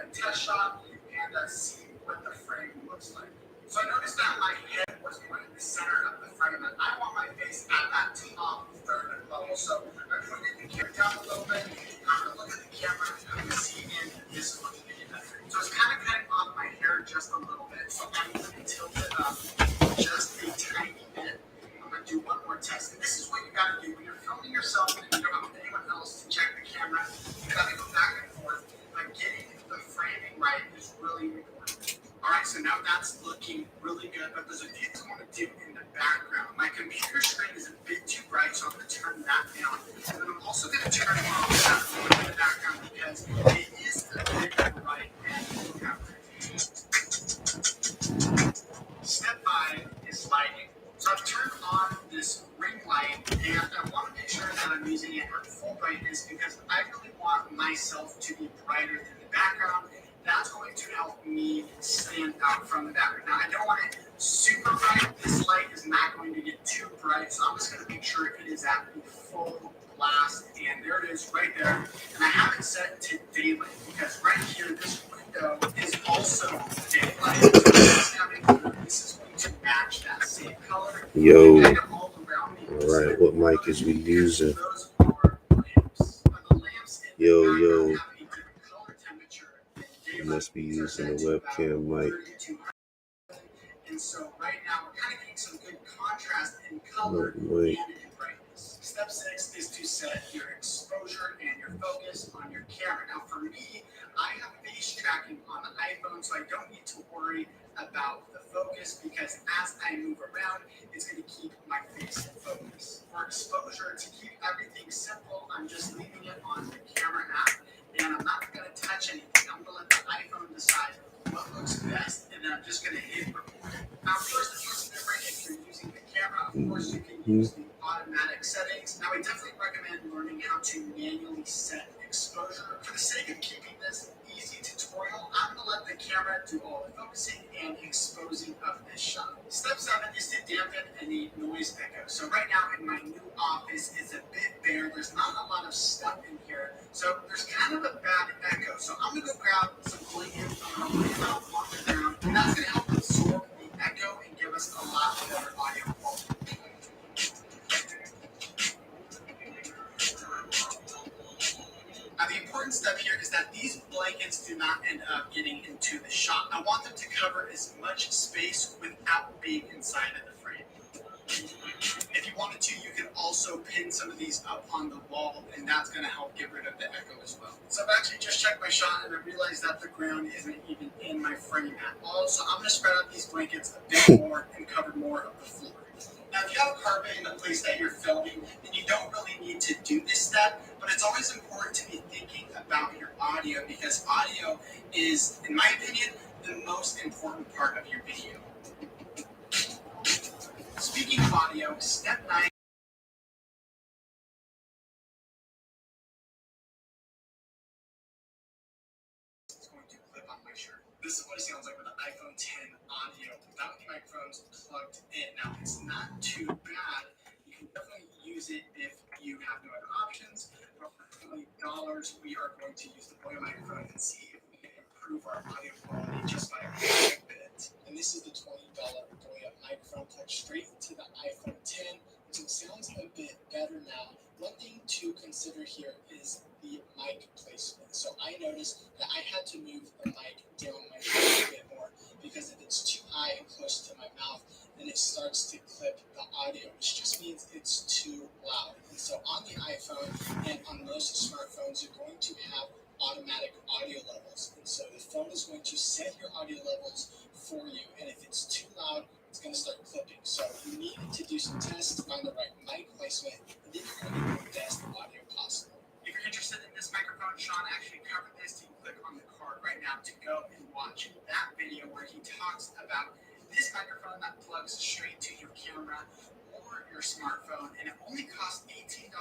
a test shot and see what the frame looks like. So I noticed that my head was more in the center of the frame, and I want my face at that top third level. So I pointed the camera down a little bit. I'm going to look at the camera, and I'm going to see in this looks way better. So it's kind of cutting off my hair just a little bit. So I'm going to tilt it up just a tiny bit. I'm going to do one more test. And this is what you got to do when you're filming yourself and you don't have anyone else to check the camera. You got to go back and forth. Getting the framing right is really important. All right, so now that's looking really good, but there's a few things I want to do in the background. My computer screen is a bit too bright, so I'm going to turn that down. And then I'm also going to turn off that one in the background because it is a bit bright and Step 5 is lighting. So I've turned on this ring light, and I want to make sure that I'm using it at full brightness because I really want myself to be brighter than the background. That's going to help me stand out from the background. Now, I don't want it super bright. This light is not going to get too bright, so I'm just going to make sure it is at the full blast. And there it is right there. And I have it set to daylight because right here, this window is also daylight. So this is going to match that same color. Yo. All right, what mic is we using? Yo. You must be using a webcam mic. And so right now we're kind of getting some good contrast in color and in brightness. Step 6 is to set your exposure and your focus on your camera. Now for me, I have face tracking on the iPhone, so I don't need to worry about the focus because as I move around, it's going to keep my face in focus. For exposure, to keep everything simple, I'm just leaving it on the camera app, and I'm not going to touch anything. I'm going to let the iPhone decide what looks best, and then I'm just going to hit record. Now, of course, this looks different if you're using the camera. Of course, you can use the automatic settings. Now, I definitely recommend learning how to manually set exposure. For the sake of keeping this easy tutorial, I'm going to let the camera do all the focusing and exposing of this shot. Step 7 is to dampen any noise echo. So right now in my new office, it's a bit bare. There's not a lot of stuff in here. So there's kind of a bad echo. So I'm going to go grab some blankets. I'm going to lay them out on the ground. And that's going to help absorb the echo and give us a lot better audio quality. Now, the important step here is that these blankets do not end up getting into the shot. I want them to cover as much space without being inside of the frame. If you wanted to, you can also pin some of these up on the wall, and that's going to help get rid of the echo as well. So I've actually just checked my shot, and I realized that the ground isn't even in my frame at all. So I'm going to spread out these blankets a bit more and cover more of the floor. Now, if you have carpet in the place that you're filming, then you don't really need to do this step, but it's always important to be thinking about your audio because audio is, in my opinion, the most important part of your video. Speaking of audio, step 9 is going to clip on my shirt. This is what it sounds like with the iPhone 10 audio without the microphones plugged in. Now, it's not too bad. You can definitely use it if you have no other options. But for $20, we are going to use the Boya microphone and see if we can improve our audio quality just by a bit. And this is the $20 Boya microphone plugged straight into the iPhone 10. So it sounds a bit better now. One thing to consider here is the mic placement. So I noticed that I had to move the mic down my throat a bit more because if it's too high and close to my mouth, then it starts to clip the audio, which just means it's too loud. And so on the iPhone and on most smartphones, you're going to have automatic audio levels. And so the phone is going to set your audio levels for you. And if it's too loud, it's going to start clipping. So you need to do some tests to find the right mic placement, and then you're going to get the best audio possible. If you're interested in this microphone, Sean actually covered this. You can click on the card right now to go and watch that video where he talks about this microphone that plugs straight to your camera or your smartphone, and it only costs $18.50.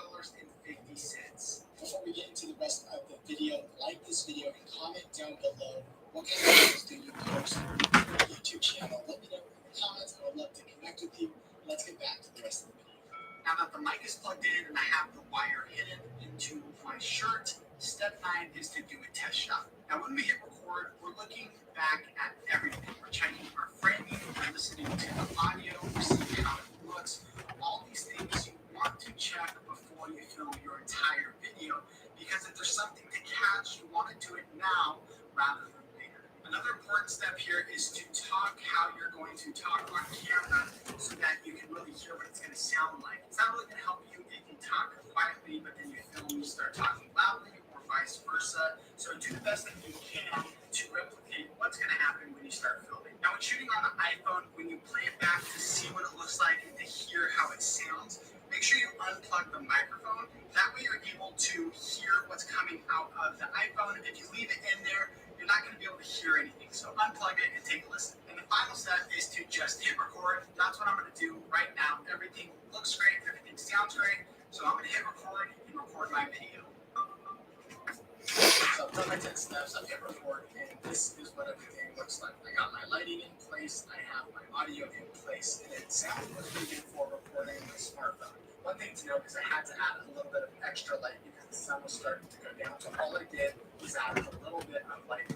Before we get into the rest of the video, like this video and comment down below what kind of videos do you post on your YouTube channel. Let me know in the comments. I would love to connect with you. Let's get back to the rest of the video. Now that the mic is plugged in and I have the wire hidden into my shirt, step 9 is to do a test shot. Now when we hit record, record, we're looking back at everything. We're checking our framing, we're listening to the audio, we're seeing how it looks. All these things you want to check before you film your entire video, because if there's something to catch, you want to do it now rather than later. Another important step here is to talk how you're going to talk on camera so that you can really hear what it's going to sound like. It's not really going to help you if you talk quietly, but then you film, you start talking loudly, or vice versa. So do the best that you can to replicate what's going to happen when you start filming. Now, when shooting on the iPhone, when you play it back to see what it looks like and to hear how it sounds, make sure you unplug the microphone. That way you're able to hear what's coming out of the iPhone. If you leave it in there, you're not going to be able to hear anything. So unplug it and take a listen. And the final step is to just hit record. That's what I'm going to do right now. Everything looks great. Everything sounds great. So I'm going to hit record and record my video. So I've done my 10 steps. I've hit record, and this is what everything looks like. I got my lighting in place. I have my audio in place, and it sounds really good for recording my smartphone. One thing to note is I had to add a little bit of extra light because the sun was starting to go down. So all I did was add a little bit of light